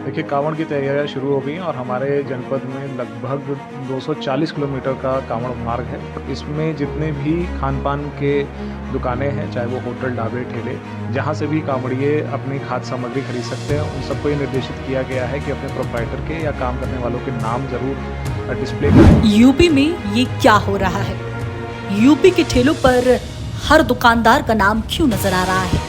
देखिए, कांवड़ की तैयारियां शुरू हो गई हैं और हमारे जनपद में लगभग 240 किलोमीटर का कांवड़ मार्ग है। इसमें जितने भी खान-पान के दुकानें हैं, चाहे वो होटल, ढाबे, ठेले, जहाँ से भी कांवड़िए अपनी खाद्य सामग्री खरीद सकते हैं, उन सबको ये निर्देशित किया गया है कि अपने प्रोप्राइटर के या काम करने वालों के नाम ज़रूर डिस्प्ले करें। यूपी में ये क्या हो रहा है? यूपी के ठेलों पर हर दुकानदार का नाम क्यों नजर आ रहा है?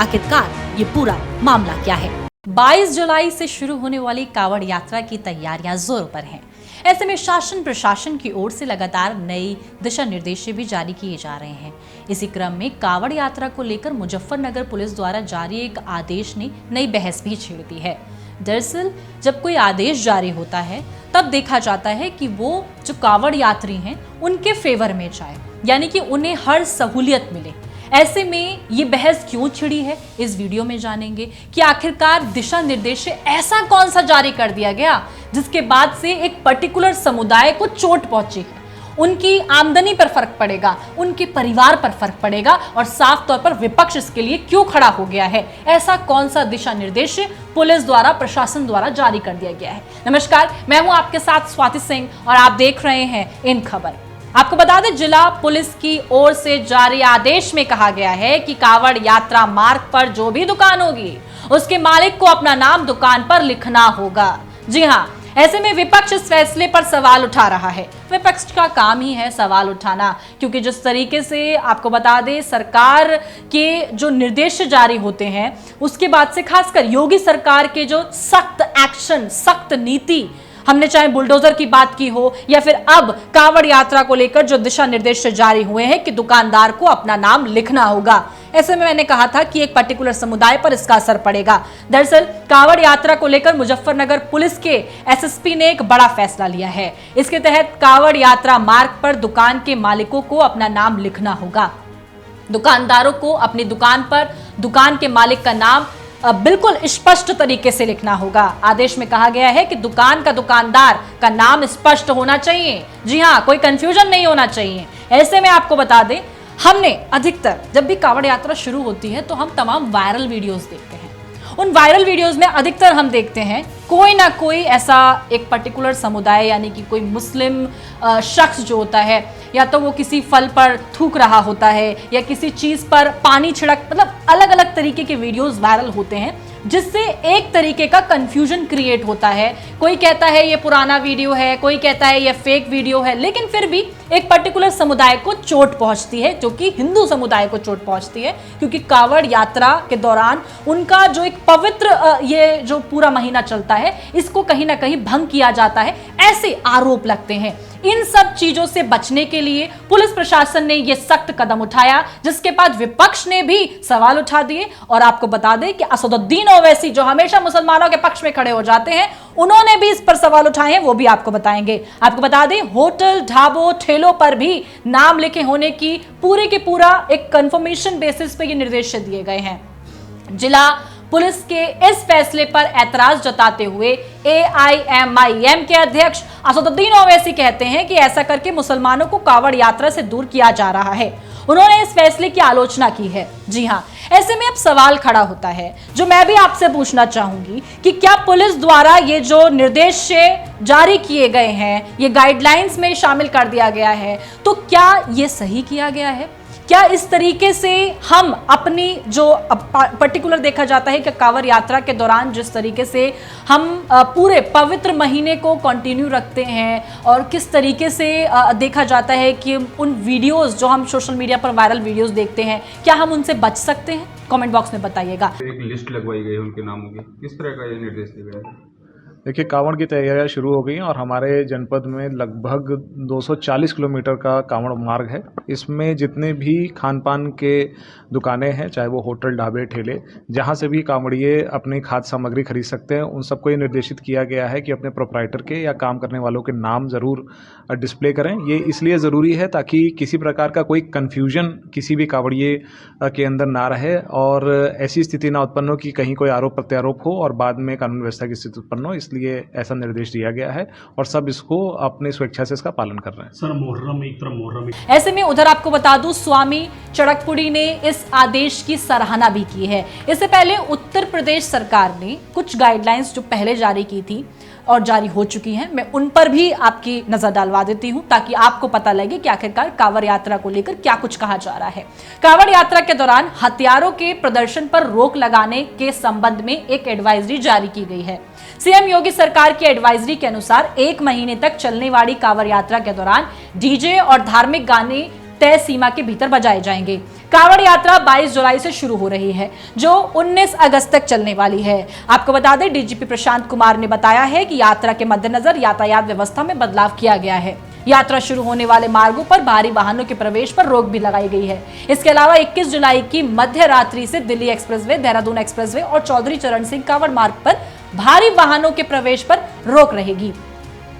आखिरकार ये पूरा मामला क्या है? 22 जुलाई से शुरू होने वाली कांवड़ यात्रा की तैयारियां जोरों पर हैं। ऐसे में शासन प्रशासन की ओर से लगातार नई दिशा निर्देश भी जारी किए जा रहे हैं। इसी क्रम में कांवड़ यात्रा को लेकर मुजफ्फरनगर पुलिस द्वारा जारी एक आदेश ने नई बहस भी छेड़ दी है। दरअसल जब कोई आदेश जारी होता है तब देखा जाता है कि वो जो कांवड़ यात्री हैं उनके फेवर में जाए, यानी कि उन्हें हर सहूलियत मिले। ऐसे में ये बहस क्यों छिड़ी है, इस वीडियो में जानेंगे कि आखिरकार दिशा निर्देश ऐसा कौन सा जारी कर दिया गया जिसके बाद से एक पर्टिकुलर समुदाय को चोट पहुंची है, उनकी आमदनी पर फर्क पड़ेगा, उनके परिवार पर फर्क पड़ेगा और साफ तौर पर विपक्ष इसके लिए क्यों खड़ा हो गया है। ऐसा कौन सा दिशा निर्देश पुलिस द्वारा, प्रशासन द्वारा जारी कर दिया गया है। नमस्कार, मैं हूं आपके साथ स्वाति सिंह और आप देख रहे हैं इन खबर। आपको बता दें, जिला पुलिस की ओर से जारी आदेश में कहा गया है कि कांवड़ यात्रा मार्ग पर जो भी दुकान होगी उसके मालिक को अपना नाम दुकान पर लिखना होगा। जी हां, ऐसे में विपक्ष इस फैसले पर सवाल उठा रहा है। विपक्ष का काम ही है सवाल उठाना, क्योंकि जिस तरीके से आपको बता दें सरकार के जो निर्देश जारी होते हैं उसके बाद से खासकर योगी सरकार के जो सख्त एक्शन, सख्त नीति, हमने चाहे बुलडोजर की बात की हो या फिर अब कांवड़ यात्रा को लेकर जो दिशा निर्देश जारी हुए हैं कि दुकानदार को अपना नाम लिखना होगा, ऐसे में मैंने कहा था कि एक पर्टिकुलर समुदाय पर इसका असर पड़ेगा। दरअसल कांवड़ यात्रा को लेकर मुजफ्फरनगर पुलिस के एसएसपी ने एक बड़ा फैसला लिया है। इसके तहत कांवड़ यात्रा मार्ग पर दुकान के मालिकों को अपना नाम लिखना होगा। दुकानदारों को अपनी दुकान पर दुकान के मालिक का नाम बिल्कुल स्पष्ट तरीके से लिखना होगा। आदेश में कहा गया है कि दुकान का दुकानदार का नाम स्पष्ट होना चाहिए। जी हां, कोई कंफ्यूजन नहीं होना चाहिए। ऐसे में आपको बता दें, हमने अधिकतर जब भी कांवड़ यात्रा शुरू होती है तो हम तमाम वायरल वीडियोस देखते हैं। उन वायरल वीडियोस में अधिकतर हम देखते हैं कोई ना कोई ऐसा एक पर्टिकुलर समुदाय, यानी कि कोई मुस्लिम शख्स जो होता है, या तो वो किसी फल पर थूक रहा होता है या किसी चीज पर पानी छिड़क, मतलब अलग अलग तरीके के वीडियोस वायरल होते हैं जिससे एक तरीके का कंफ्यूजन क्रिएट होता है। कोई कहता है ये पुराना वीडियो है, कोई कहता है ये फेक वीडियो है, लेकिन फिर भी एक पर्टिकुलर समुदाय को चोट पहुंचती है, जो कि हिंदू समुदाय को चोट पहुंचती है, क्योंकि कांवड़ यात्रा के दौरान उनका जो एक पवित्र ये जो पूरा महीना चलता है इसको कहीं ना कहीं भंग किया जाता है, ऐसे आरोप लगते हैं। इन सब चीजों से बचने के लिए पुलिस प्रशासन ने यह सख्त कदम उठाया, जिसके बाद विपक्ष ने भी सवाल उठा दिए। और आपको बता दें कि असदुद्दीन ओवैसी, जो हमेशा मुसलमानों के पक्ष में खड़े हो जाते हैं, उन्होंने भी इस पर सवाल उठाए हैं, वो भी आपको बताएंगे। आपको बता दें, होटल, ढाबों, ठेलों पर भी नाम लिखे होने की पूरे के पूरा एक कंफर्मेशन बेसिस पे ये निर्देश दिए गए हैं। जिला पुलिस के इस फैसले पर ऐतराज जताते हुए AIMIM के अध्यक्ष असदुद्दीन ओवैसी कहते हैं कि ऐसा करके मुसलमानों को कांवड़ यात्रा से दूर किया जा रहा है। उन्होंने इस फैसले की आलोचना की है। जी हां, ऐसे में अब सवाल खड़ा होता है जो मैं भी आपसे पूछना चाहूंगी कि क्या पुलिस द्वारा ये जो निर्देश जारी किए गए हैं, ये गाइडलाइंस में शामिल कर दिया गया है, तो क्या ये सही किया गया है? क्या इस तरीके से हम अपनी जो पर्टिकुलर देखा जाता है कि कांवड़ यात्रा के दौरान जिस तरीके से हम पूरे पवित्र महीने को कंटिन्यू रखते हैं और किस तरीके से देखा जाता है कि उन वीडियोस जो हम सोशल मीडिया पर वायरल वीडियोस देखते हैं, क्या हम उनसे बच सकते हैं? कमेंट बॉक्स में बताइएगा। एक लिस्ट लगवाई गई है उनके नामों की, किस तरह का ये निर्देश दिया गया है? देखिए, कांवड़ की तैयारियां शुरू हो गई हैं और हमारे जनपद में लगभग 240 किलोमीटर का कांवड़ मार्ग है। इसमें जितने भी खान-पान के दुकानें हैं, चाहे वो होटल, ढाबे, ठेले, जहाँ से भी कांवड़िए अपनी खाद्य सामग्री खरीद सकते हैं, उन सबको ये निर्देशित किया गया है कि अपने प्रोप्राइटर के या काम करने वालों के नाम ज़रूर डिस्प्ले करें। ये इसलिए ज़रूरी है ताकि किसी प्रकार का कोई कन्फ्यूजन किसी भी कांवड़िए के अंदर ना रहे और ऐसी स्थिति ना उत्पन्न हो कि कहीं कोई आरोप प्रत्यारोप हो और बाद में कानून व्यवस्था की स्थिति उत्पन्न हो। इसलिए ऐसा निर्देश दिया गया है और सब इसको अपनी स्वेच्छा से इसका पालन कर रहे हैं। सर मुहर्रम एक तरफ मुहर्रम ऐसे में उधर आपको बता दूं, स्वामी चड़कपुड़ी ने इस आदेश की सराहना भी की है। इससे पहले उत्तर प्रदेश सरकार ने कुछ गाइडलाइंस जो पहले जारी की थी और जारी हो चुकी हैं, मैं उन पर भी आपकी नजर डालवा देती हूं ताकि आपको पता लगे कि आखिरकार कांवड़ यात्रा को लेकर क्या कुछ कहा जा रहा है। कांवड़ यात्रा के दौरान हथियारों के प्रदर्शन पर रोक लगाने के संबंध में एक एडवाइजरी जारी की गई है। सीएम योगी सरकार की एडवाइजरी के अनुसार 1 महीने तक चलने वाली कांवड़ यात्रा के दौरान डीजे और धार्मिक गाने तय सीमा के भीतर बजाए जाएंगे। कांवड़ यात्रा 22 जुलाई से शुरू हो रही है, जो 19 अगस्त तक चलने वाली है। आपको बता दें, डीजीपी प्रशांत कुमार ने बताया है कि यात्रा के मद्देनजर यातायात व्यवस्था में बदलाव किया गया है। यात्रा शुरू होने वाले मार्गों पर भारी वाहनों के प्रवेश पर रोक भी लगाई गई है। इसके अलावा 21 जुलाई की मध्य रात्रि से दिल्ली एक्सप्रेसवे, देहरादून एक्सप्रेसवे और चौधरी चरण सिंह कांवड़ मार्ग पर भारी वाहनों के प्रवेश पर रोक रहेगी।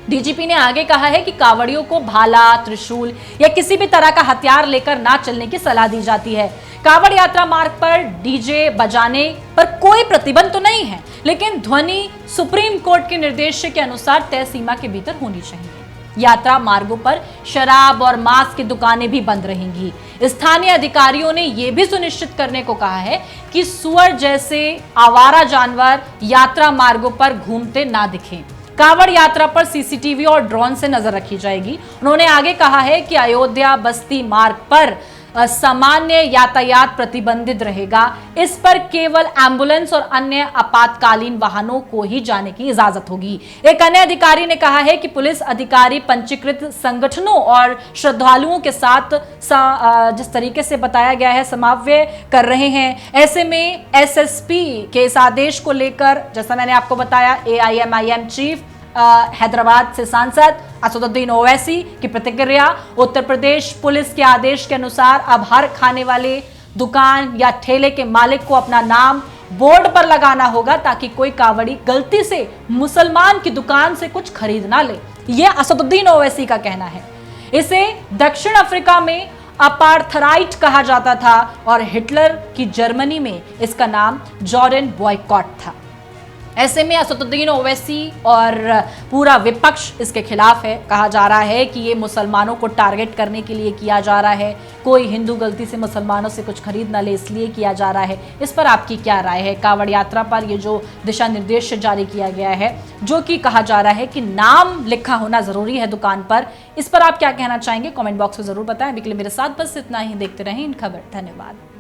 डीजीपी ने आगे कहा है कि कांवड़ियों को भाला, त्रिशूल या किसी भी तरह का हथियार लेकर ना चलने की सलाह दी जाती है। कांवड़ यात्रा मार्ग पर डीजे बजाने पर कोई प्रतिबंध तो नहीं है, लेकिन ध्वनि सुप्रीम कोर्ट के निर्देश के अनुसार तय सीमा के भीतर होनी चाहिए। यात्रा मार्गों पर शराब और मांस की दुकानें भी बंद रहेंगी। स्थानीय अधिकारियों ने यह भी सुनिश्चित करने को कहा है कि सुअर जैसे आवारा जानवर यात्रा मार्गों पर घूमते ना दिखें। कांवड़ यात्रा पर सीसीटीवी और ड्रोन से नजर रखी जाएगी। उन्होंने आगे कहा है कि अयोध्या बस्ती मार्ग पर सामान्य यातायात प्रतिबंधित रहेगा। इस पर केवल एम्बुलेंस और अन्य आपातकालीन वाहनों को ही जाने की इजाजत होगी। एक अन्य अधिकारी ने कहा है कि पुलिस अधिकारी पंजीकृत संगठनों और श्रद्धालुओं के साथ जिस तरीके से बताया गया है समन्वय कर रहे हैं। ऐसे में एसएसपी के इस आदेश को लेकर, जैसा मैंने आपको बताया, एआईएमआईएम चीफ हैदराबाद से सांसद असदुद्दीन ओवैसी की प्रतिक्रिया। उत्तर प्रदेश पुलिस के आदेश के अनुसार अब हर खाने वाले दुकान या ठेले के मालिक को अपना नाम बोर्ड पर लगाना होगा ताकि कोई कांवड़ी गलती से मुसलमान की दुकान से कुछ खरीद ना ले। यह असदुद्दीन ओवैसी का कहना है। इसे दक्षिण अफ्रीका में अपार्थराइट कहा जाता था और हिटलर की जर्मनी में इसका नाम जॉर्डन बॉयकॉट था। ऐसे में असदुद्दीन ओवैसी और पूरा विपक्ष इसके खिलाफ है। कहा जा रहा है कि ये मुसलमानों को टारगेट करने के लिए किया जा रहा है, कोई हिंदू गलती से मुसलमानों से कुछ खरीद ना ले इसलिए किया जा रहा है। इस पर आपकी क्या राय है? कांवड़ यात्रा पर ये जो दिशा निर्देश जारी किया गया है, जो कि कहा जा रहा है कि नाम लिखा होना जरूरी है दुकान पर, इस पर आप क्या कहना चाहेंगे? कॉमेंट बॉक्स में जरूर बताएं। अभी के लिए मेरे साथ बस इतना ही। देखते रहें इन खबर। धन्यवाद।